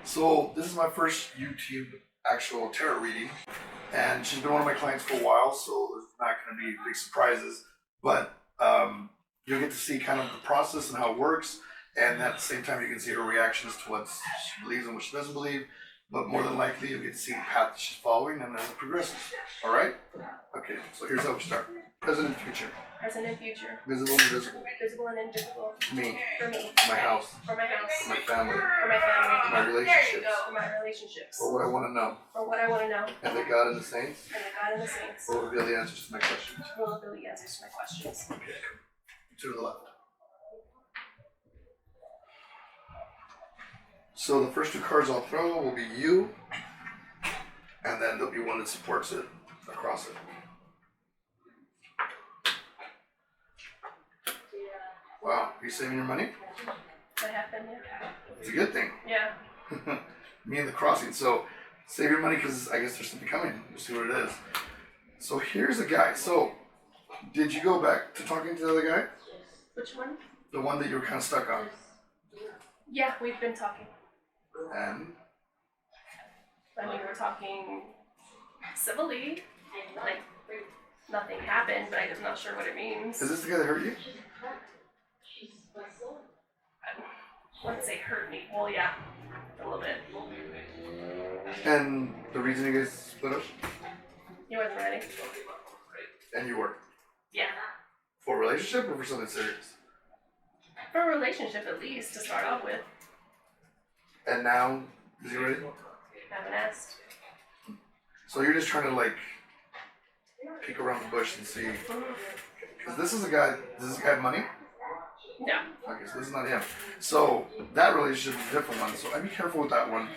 So this is my first YouTube actual tarot reading, and she's been one of my clients for a while, so there's not going to be big surprises, but you'll get to see kind of the process and how it works, and at the same time you can see her reactions to what she believes and what she doesn't believe, but more than likely you'll get to see the path that she's following and as it progresses. All right? Okay, so here's how we start. Present and future. Present and future. Visible and invisible. Visible and invisible. Me. For me. My house. For my house. For my family. For my family. My relationships. For my relationships. For what I want to know. For what I want to know. And the God and the saints. And the God and the saints. Will reveal the answers to my questions. Will reveal the answers to my questions. Okay. To the left. So the first two cards I'll throw will be you, and then there'll be one that supports it across it. Wow, are you saving your money? I have been there. It's a good thing. Yeah. Me and the crossing. So save your money because I guess there's something coming. We'll see what it is. So here's the guy. So did you go back to talking to the other guy? Which one? The one that you were kind of stuck on. Yeah, we've been talking. And? I mean, we're talking civilly. Like, nothing happened, but I'm not sure what it means. Is this the guy that hurt you? I wouldn't say hurt me. Well, yeah, a little bit. And the reason you guys split up? He wasn't ready. And you were? Yeah. For a relationship or for something serious? For a relationship, at least, to start off with. And now, is he ready? Haven't asked. So you're just trying to like peek around the bush and see. Because this is a guy, does this guy have money? No. Okay, so this is not him. So that relationship is a different one. So I'd be careful with that one.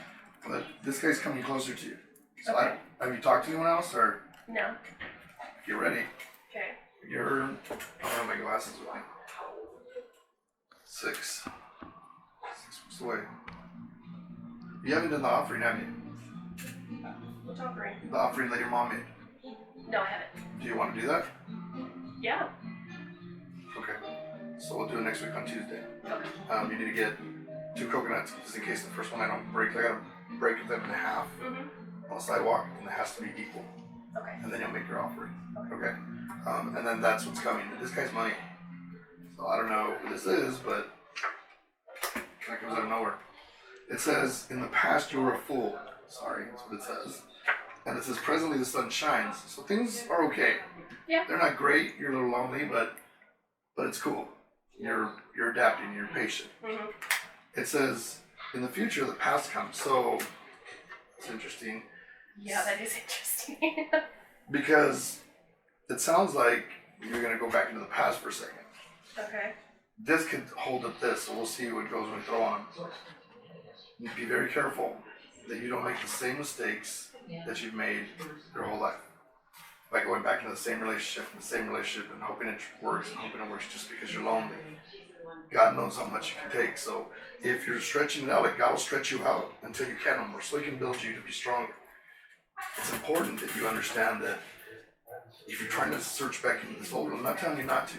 But this guy's coming closer to you. So Okay. have you talked to anyone else or? No. Get ready. Okay. I don't have my glasses with me. 6 weeks away. You haven't done the offering, have you? Which offering? The offering that your mom made. No, I haven't. Do you want to do that? Yeah. Okay. So we'll do it next week on Tuesday. Okay. You need to get 2 coconuts, just in case the first one I don't break. I gotta break them in half on the sidewalk, and it has to be equal. Okay. And then you'll make your offering. Okay. And then that's what's coming. This guy's money. So I don't know who this is, but that comes out of nowhere. It says, in the past you were a fool. Sorry, that's what it says. And it says, presently the sun shines. So things are okay. Yeah. They're not great. You're a little lonely, but it's cool. You're adapting. You're patient. It says, in the future, the past comes. So it's interesting. Yeah, that is interesting. Because it sounds like you're going to go back into the past for a second. Okay. This could hold up this, so we'll see what goes when we throw on them. You be very careful that you don't make the same mistakes that you've made your whole life. By going back into the same relationship and hoping it works just because you're lonely. God knows how much you can take. So if you're stretching it out, like God will stretch you out until you can no more, so He can build you to be stronger. It's important that you understand that if you're trying to search back into this old, I'm not telling you not to.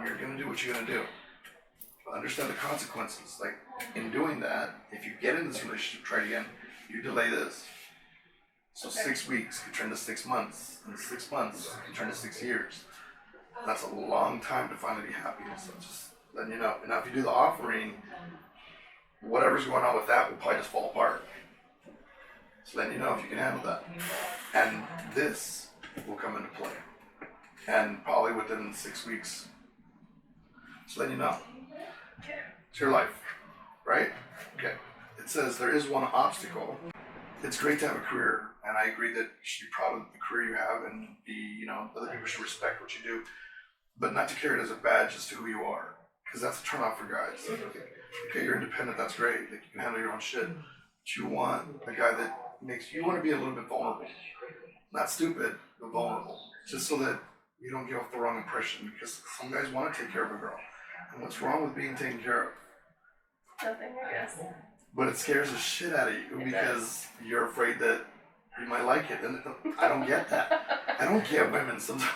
You're going to do what you're going to do. But understand the consequences. Like, in doing that, if you get in this relationship, try it again, you delay this. So 6 weeks could turn to 6 months, and 6 months could turn to 6 years. That's a long time to finally be happy. So just letting you know. And now if you do the offering, whatever's going on with that will probably just fall apart. So letting you know if you can handle that. And this will come into play. And probably within 6 weeks. So letting you know. It's your life, right? Okay. It says there is one obstacle. It's great to have a career, and I agree that you should be proud of the career you have and be, other people should respect what you do, but not to carry it as a badge as to who you are, because that's a turnoff for guys. Okay, you're independent, that's great. Like, you can handle your own shit. But you want a guy that you want to be a little bit vulnerable. Not stupid, but vulnerable. Just so that you don't give off the wrong impression, because some guys want to take care of a girl. And what's wrong with being taken care of? Nothing, I guess. But it scares the shit out of you because you're afraid that you might like it. And I don't get that. I don't get women sometimes.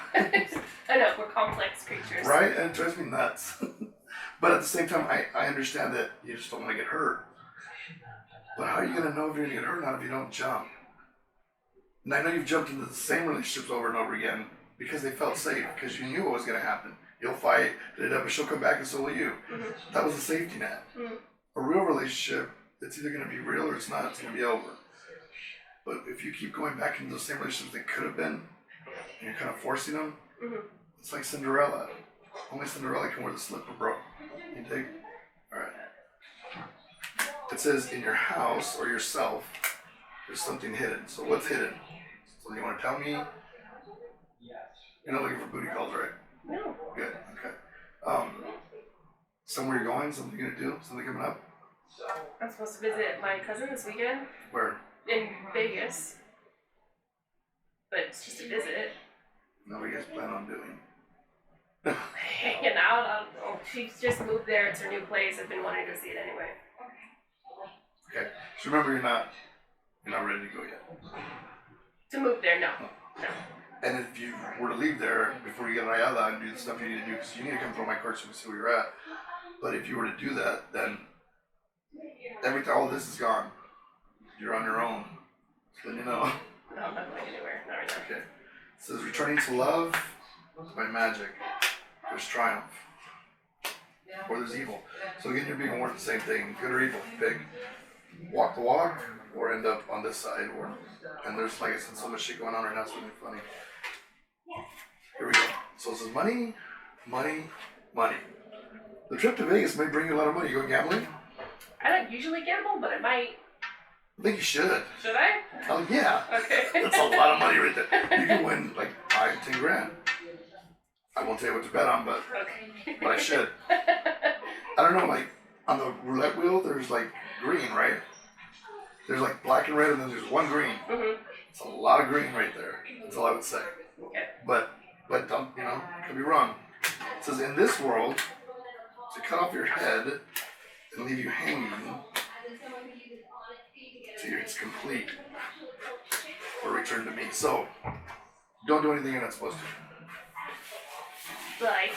I know, we're complex creatures. Right? And it drives me nuts. But at the same time, I understand that you just don't want to get hurt. But how are you gonna know if you're gonna get hurt or not if you don't jump? And I know you've jumped into the same relationships over and over again because they felt safe, because you knew what was gonna happen. You'll fight, but she'll come back and so will you. Mm-hmm. That was a safety net. Mm-hmm. A real relationship, it's either gonna be real or it's not, it's gonna be over. But if you keep going back into those same relationships that could have been, and you're kind of forcing them, it's like Cinderella. Only Cinderella can wear the slipper, bro. You dig? Alright. It says in your house or yourself, there's something hidden. So what's hidden? Something you want to tell me? You're not looking for booty calls, right? No. Good, okay. Somewhere you're going, something you're gonna do, something coming up? I'm supposed to visit my cousin this weekend. Where? In Vegas. But it's just a visit. No, what do you guys plan on doing? Hanging out. I don't know. She's just moved there. It's her new place. I've been wanting to see it anyway. Okay. So remember, you're not ready to go yet. To move there, no. No. And if you were to leave there before you get an ayala and do the stuff you need to do, because you need to come through my course to see where you're at. But if you were to do that, then all of this is gone. You're on your own. So then you know. No, I'm not going anywhere. Not right now. Okay. It says returning to love by magic. There's triumph. Or there's evil. So again, you're being awarded the same thing. Good or evil. Pick. Walk the walk or end up on this side. And there's, like I said, so much shit going on right now. It's really funny. Here we go. So it says money, money, money. The trip to Vegas may bring you a lot of money. You going gambling? I don't usually gamble, but I might. I think you should. Should I? Hell yeah. Okay. That's a lot of money right there. You can win like 5-10 grand. I won't tell you what to bet on, but I should. I don't know, like on the roulette wheel, there's like green, right? There's like black and red, and then there's one green. Mm-hmm. It's a lot of green right there. That's all I would say. Okay. But don't, could be wrong. It says in this world, to cut off your head and leave you hanging till it's complete, or return to me. So don't do anything you're not supposed to. Like.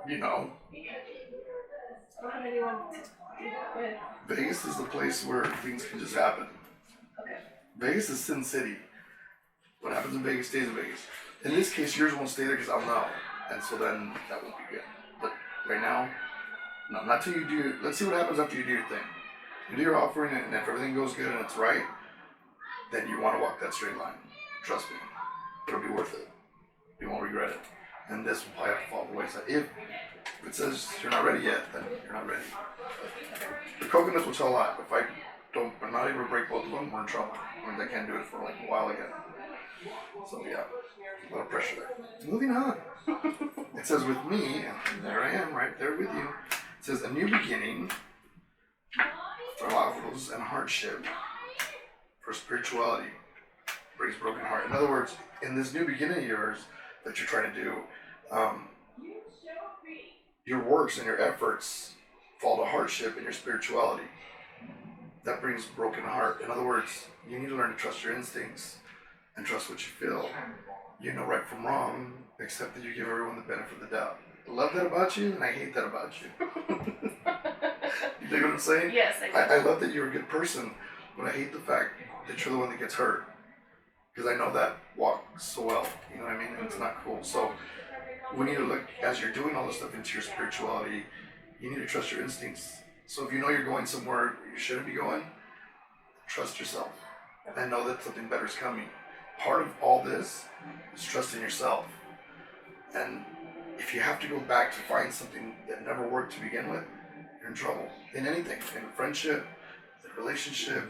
You know. I don't have anyone to do that with. Vegas is the place where things can just happen. Okay. Vegas is Sin City. What happens in Vegas stays in Vegas. In this case, yours won't stay there because I'll know. And so then that won't be good. But right now, no, not till you do. Let's see what happens after you do your thing. You do your offering, and if everything goes good and it's right, then you want to walk that straight line. Trust me. It'll be worth it. You won't regret it. And this will probably have to fall the wayside. If it says you're not ready yet, then you're not ready. The coconuts will tell a lot. If I'm not able to break both of them, we're in trouble. I mean, I can't do it for like a while again. So yeah, a lot of pressure there. Moving on. It says with me, and there I am, right there with you. It says a new beginning for obstacles and hardship for spirituality brings broken heart. In other words, in this new beginning of yours that you're trying to do, your works and your efforts fall to hardship in your spirituality. That brings broken heart. In other words, you need to learn to trust your instincts and trust what you feel. You know right from wrong, except that you give everyone the benefit of the doubt. I love that about you, and I hate that about you. You dig what I'm saying? Yes, I do. I love that you're a good person, but I hate the fact that you're the one that gets hurt. Because I know that walk so well, you know what I mean? And it's not cool. So we need to look, as you're doing all this stuff into your spirituality, you need to trust your instincts. So if you know you're going somewhere you shouldn't be going, trust yourself and know that something better is coming. Part of all this is trusting yourself. And if you have to go back to find something that never worked to begin with, you're in trouble. In anything, in a friendship, in a relationship.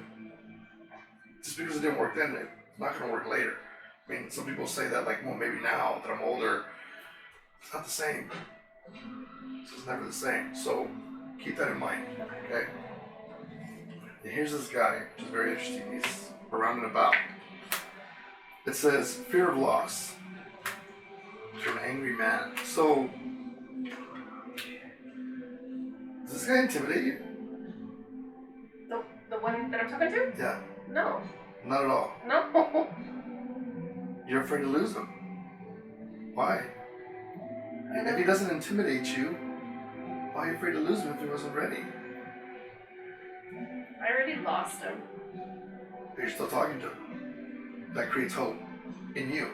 Just because it didn't work then, it's not going to work later. I mean, some people say that like, well, maybe now that I'm older, it's not the same. It's never the same. So keep that in mind, okay? And here's this guy, which is very interesting. He's around and about. It says, fear of loss to an angry man. So, does this guy intimidate you? The one that I'm talking to? Yeah. No. Not at all. No. You're afraid to lose him. Why? If he doesn't intimidate you, why are you afraid to lose him if he wasn't ready? already lost him. But you're still talking to him. That creates hope in you.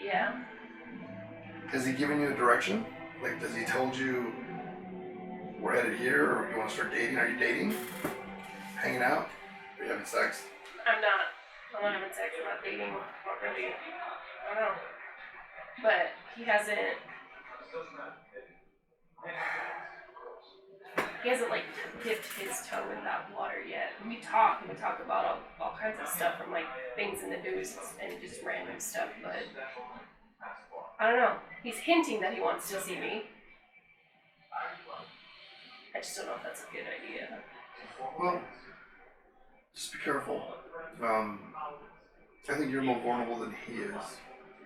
Yeah. Has he given you a direction? Like, has he told you we're headed here, or you want to start dating? Are you dating? Hanging out? Are you having sex? I'm not having sex. I'm not dating. Not really. I don't know. But he hasn't like dipped his toe in that water yet. We talk about all kinds of stuff, from like things in the news and just random stuff, but I don't know. He's hinting that he wants to see me. I just don't know if that's a good idea. Well, just be careful. I think you're more vulnerable than he is.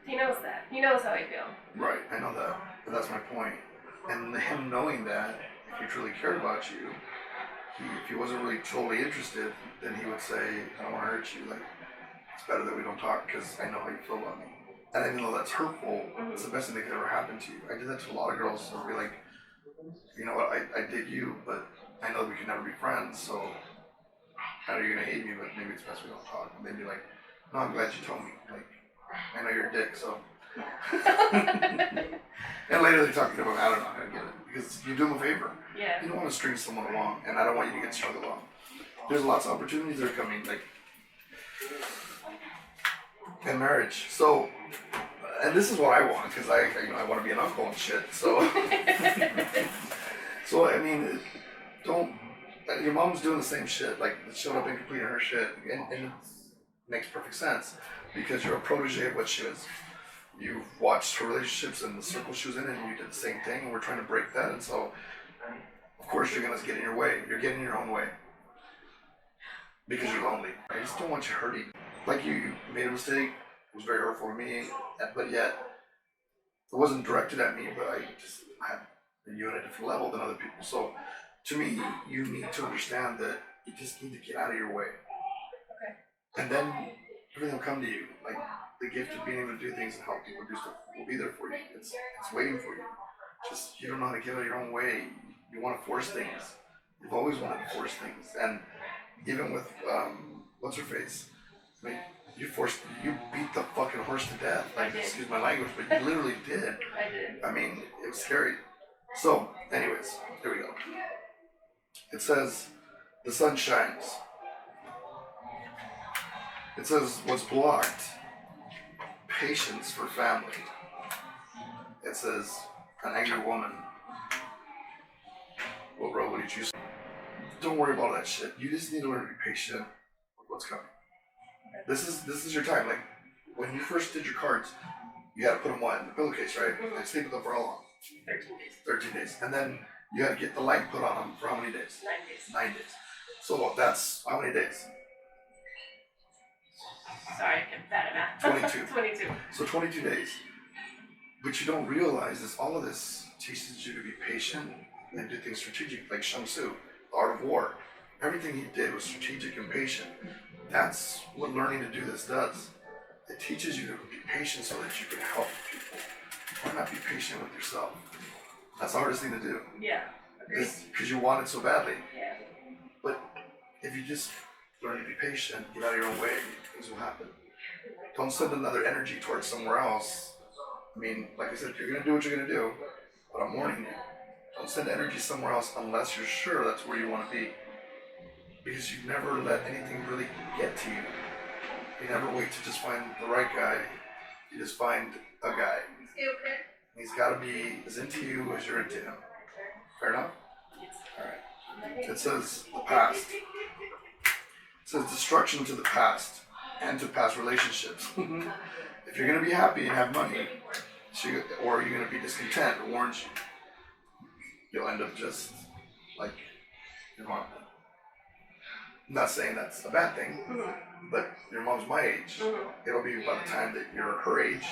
He knows that. He knows how I feel. Right, I know that. But that's my point. And him knowing that, if he truly cared about you, if he wasn't really totally interested, then he would say, I don't want to hurt you. Like, it's better that we don't talk because I know how you feel about me. And even though that's hurtful, it's the best thing that could ever happen to you. I did that to a lot of girls. I'll be like, you know what, I dig you, but I know that we can never be friends, so I know you're going to hate me, but maybe it's best we don't talk. And they'd be like, no, I'm glad you told me. Like, I know you're a dick, so. And later they're talking about, I don't know how to get it. Because you do them a favor. Yeah. You don't want to string someone along, and I don't want you to get strung along. There's lots of opportunities that are coming, like, in marriage. So, and this is what I want, because I want to be an uncle and shit, so. So, I mean, your mom's doing the same shit, like, showed up and completing her shit, and it makes perfect sense, because you're a protege of what she is. You've watched her relationships and the circle she was in, and you did the same thing, and we're trying to break that, and so, of course, you're going to get in your way. You're getting in your own way. Because you're lonely. I just don't want you hurting. Like, you made a mistake, it was very hurtful to me, but yet, it wasn't directed at me, but you at a different level than other people. So, to me, you need to understand that you just need to get out of your way. Okay. And then everything will come to you. Like, the gift of being able to do things and help people do stuff will be there for you. It's waiting for you. Just, you don't know how to get out of your own way. You want to force things. You've always wanted to force things. And even with, what's her face? I mean, you beat the fucking horse to death. Like, excuse my language, but you literally did. I did. I mean, it was scary. So, anyways, here we go. It says, the sun shines. It says, what's blocked? Patience for family. It says, an angry woman. What road would you choose? Don't worry about that shit. You just need to learn to be patient with what's coming. This is your time. Like, when you first did your cards, you had to put them in the pillowcase, right? Mm-hmm. And stay with them for how long? 13 days. 13 days. And then you had to get the light put on them for how many days? 9 days. 9 days. So that's how many days? Sorry, I'm bad at math. 22. 22. So 22 days. What you don't realize is all of this teaches you to be patient and do things strategic, like Shang Tzu, the art of war. Everything he did was strategic and patient. That's what learning to do this does. It teaches you to be patient so that you can help people. Why not be patient with yourself? That's the hardest thing to do. Yeah, agreed. Because you want it so badly. Yeah. But if you just learn to be patient, get out of your own way, things will happen. Don't send another energy towards somewhere else. I mean, like I said, you're going to do what you're going to do, but I'm warning you. Don't send energy somewhere else unless you're sure that's where you want to be. Because you never let anything really get to you. You never wait to just find the right guy. You just find a guy. He's got to be as into you as you're into him. Fair enough? Yes. Alright. It says the past. It says destruction to the past and to past relationships. If you're going to be happy and have money, or you're going to be discontent, it warns you. You'll end up just like your mom. I'm not saying that's a bad thing, but your mom's my age. It'll be by the time that you're her age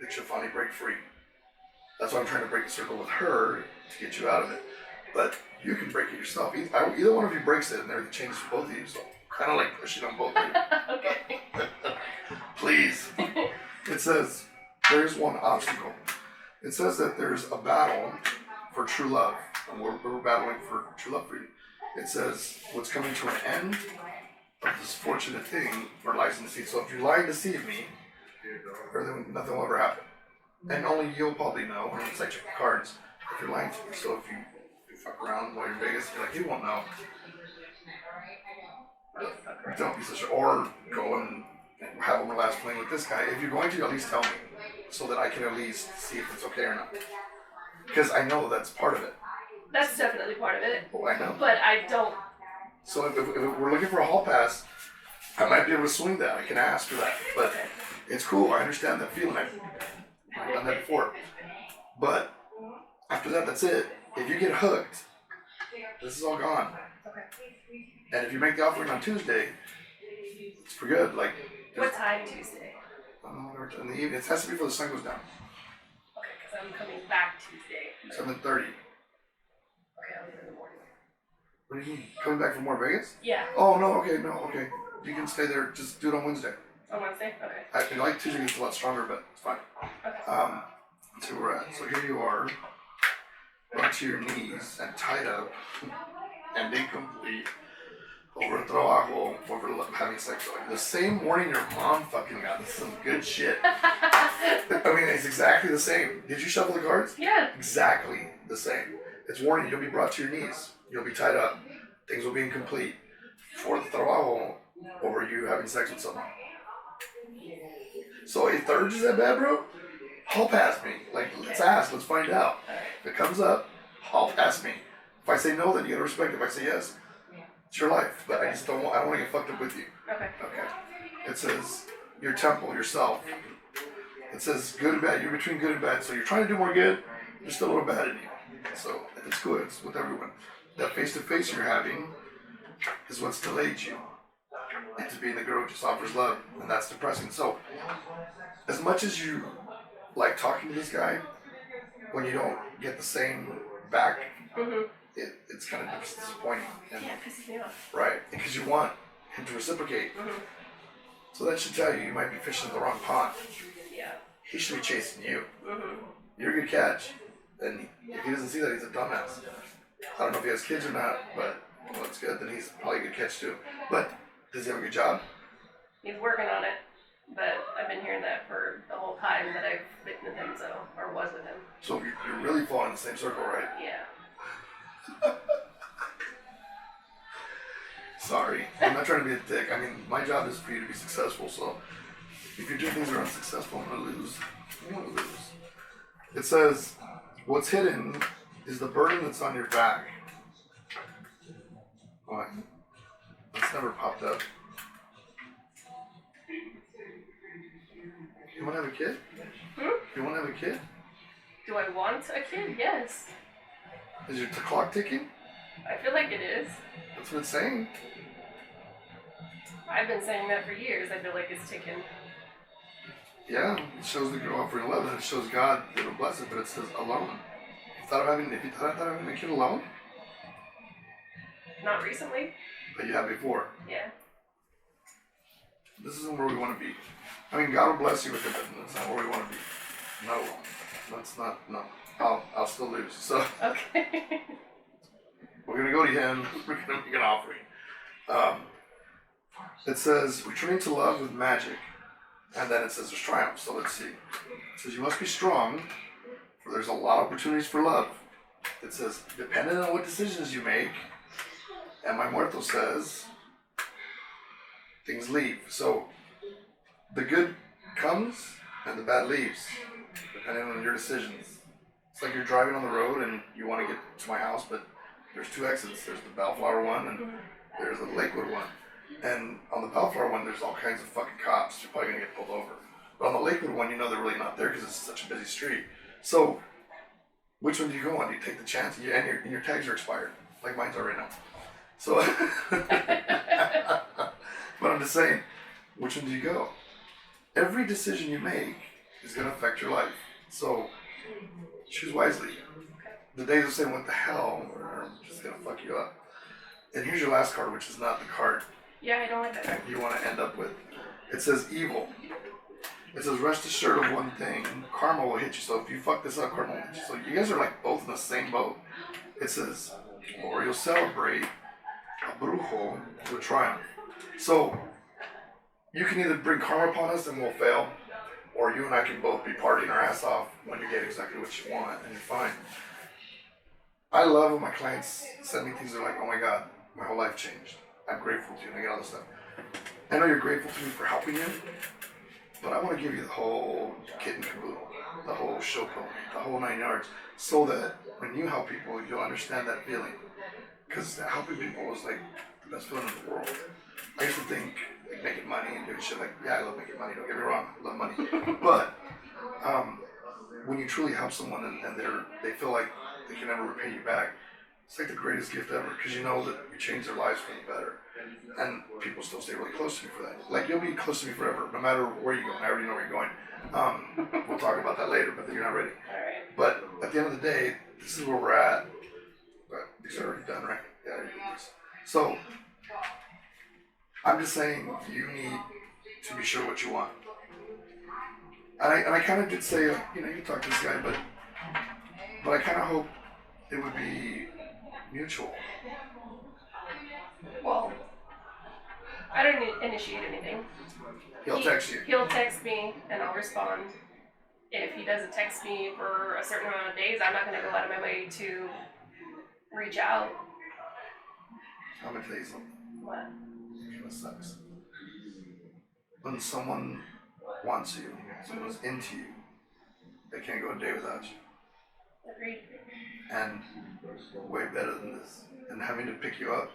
that you'll finally break free. That's why I'm trying to break the circle with her to get you out of it. But you can break it yourself. Either one of you breaks it and everything changes for both of you. So kind of like pushing on both of you. Okay. Please. It says, there's one obstacle. It says that there's a battle for true love. And we're battling for true love for you. It says, what's coming to an end of this fortunate thing for lies and deceit. So if you lie and deceive me, nothing will ever happen. And only you'll probably know when it's like your cards if you're lying to me. So if you fuck around while you're in Vegas, you're like, he won't know. Don't be such a, or go and have a last playing with this guy. If you're going to, at least tell me so that I can at least see if it's okay or not. Because I know that's part of it. That's definitely part of it. Oh, I know. But I don't. So if we're looking for a hall pass, I might be able to swing that. I can ask for that. But it's cool. I understand that feeling. I've done that before. But after that, that's it. If you get hooked, this is all gone. Okay. And if you make the offering on Tuesday, it's for good. Like, what time Tuesday? In the evening. It has to be before the sun goes down. Okay, because I'm coming back Tuesday. 7:30. Okay, I'll do it in the morning. What do you mean? Coming back from more Vegas? Yeah. Oh, no, okay. You can stay there. Just do it on Wednesday. On Wednesday? Okay. I like Tuesday gets a lot stronger, but it's fine. Okay. So we're at. So here you are, brought to your knees and tied up and incomplete over trabajo, over having sex. Like the same warning your mom fucking got. This is some good shit. I mean, it's exactly the same. Did you shuffle the cards? Yeah. Exactly the same. It's warning you'll be brought to your knees. You'll be tied up. Things will be incomplete for the trabajo over you having sex with someone. So a third is that bad, bro? Hall pass me. Like, let's ask. Let's find out. If it comes up, hall pass me. If I say no, then you gotta respect it. If I say yes, it's your life. But I just don't want to get fucked up with you. Okay. It says your temple, yourself. It says good and bad. You're between good and bad. So you're trying to do more good. There's still a little bad in you. So it's good. It's with everyone. That face-to-face you're having is what's delayed you into being the girl who just offers love. And that's depressing. So as much as you like talking to this guy, when you don't get the same back, it's kind of disappointing. And, yeah, pisses me off. Right, because you want him to reciprocate. So that should tell you might be fishing in the wrong pond. Yeah. He should be chasing you. You're a good catch. And if he doesn't see that, he's a dumbass. I don't know if he has kids or not, but well, that's good. Then he's probably a good catch too. But does he have a good job? He's working on it. But I've been hearing that for the whole time that I've been with him, or was with him. So you're really falling in the same circle, right? Yeah. Sorry. I'm not trying to be a dick. I mean, my job is for you to be successful, so if you're doing things that are unsuccessful, I'm going to lose. It says, what's hidden is the burden that's on your back. What? That's never popped up. You want to have a kid? You want to have a kid? Do I want a kid? Yes. Is your clock ticking? I feel like it is. That's what it's saying. I've been saying that for years. I feel like it's ticking. Yeah, it shows the girl offering love, and it shows God that will bless it, but it says alone. If you thought of having a kid alone? Not recently. But you have before. Yeah. This isn't where we want to be. I mean, God will bless you with it, but that's not where we want to be. No. That's not, no. I'll still lose, so. Okay. We're going to go to him. We're going to make an offering. It says, returning to love with magic. And then it says there's triumph. So let's see. It says you must be strong, for there's a lot of opportunities for love. It says, depending on what decisions you make, and my muerto says, things leave. So the good comes and the bad leaves, depending on your decisions. It's like you're driving on the road and you want to get to my house, but there's two exits. There's the Bellflower one and there's the Lakewood one. And on the Bellflower one, there's all kinds of fucking cops. You're probably going to get pulled over. But on the Lakewood one, you know they're really not there because it's such a busy street. So which one do you go on? Do you take the chance? And your tags are expired, like mine's are right now. So, but I'm just saying, which one do you go? Every decision you make is going to affect your life. So choose wisely. The days of saying, what the hell, are just going to fuck you up. And here's your last card, which is not the card Yeah, I don't like that card. you want to end up with. It says evil. It says rest assured of one thing, karma will hit you. So if you fuck this up, karma will hit you. So you guys are like both in the same boat. It says, or you'll celebrate brujo will triumph. So you can either bring karma upon us and we'll fail, or you and I can both be partying our ass off when you get exactly what you want and you're fine. I love when my clients send me things that are like, oh my God, my whole life changed. I'm grateful to you, and I get all this stuff. I know you're grateful to me for helping you, but I want to give you the whole kit and caboodle, the whole show pony, the whole 9 yards, so that when you help people, you'll understand that feeling. Because helping people is like the best feeling in the world. I used to think like making money and doing shit like, yeah, I love making money, don't get me wrong, I love money. But when you truly help someone and they feel like they can never repay you back, it's like the greatest gift ever, because you know that you changed their lives for the better. And people still stay really close to me for that. Like, you'll be close to me forever, no matter where you go. And I already know where you're going. We'll talk about that later, but you're not ready. Alright. But at the end of the day, this is where we're at. But these are already done, right? Yeah, I already did this. So, I'm just saying, you need to be sure what you want. And I kind of did say, like, you can talk to this guy, but I kind of hope it would be mutual. Well, I don't initiate anything. He'll text you. He'll text me and I'll respond. If he doesn't text me for a certain amount of days, I'm not going to go out of my way to reach out. I'm going to tell you something. What? It kind of sucks. When someone wants you, someone's into you, they can't go a day without you. Agreed. And way better than this. And having to pick you up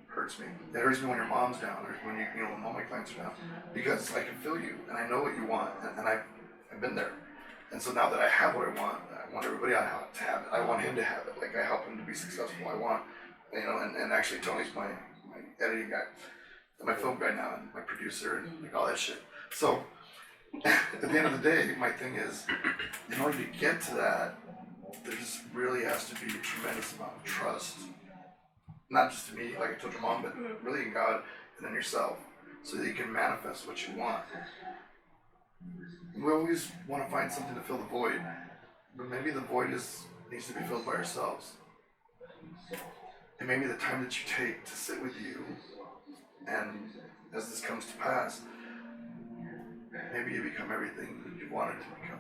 hurts me. It hurts me when your mom's down, or when when all my clients are down, because I can feel you and I know what you want, and I've been there. And so now that I have what I want everybody to have it. I want him to have it. Like, I help him to be successful. I want, and actually Tony's my editing guy, and my film guy now, and my producer, and like all that shit. So at the end of the day, my thing is, in order to get to that, there just really has to be a tremendous amount of trust. Not just to me, like I told your mom, but really in God and then yourself, so that you can manifest what you want. We always want to find something to fill the void, but maybe the void needs to be filled by ourselves. And maybe the time that you take to sit with you, and as this comes to pass, maybe you become everything that you wanted to become.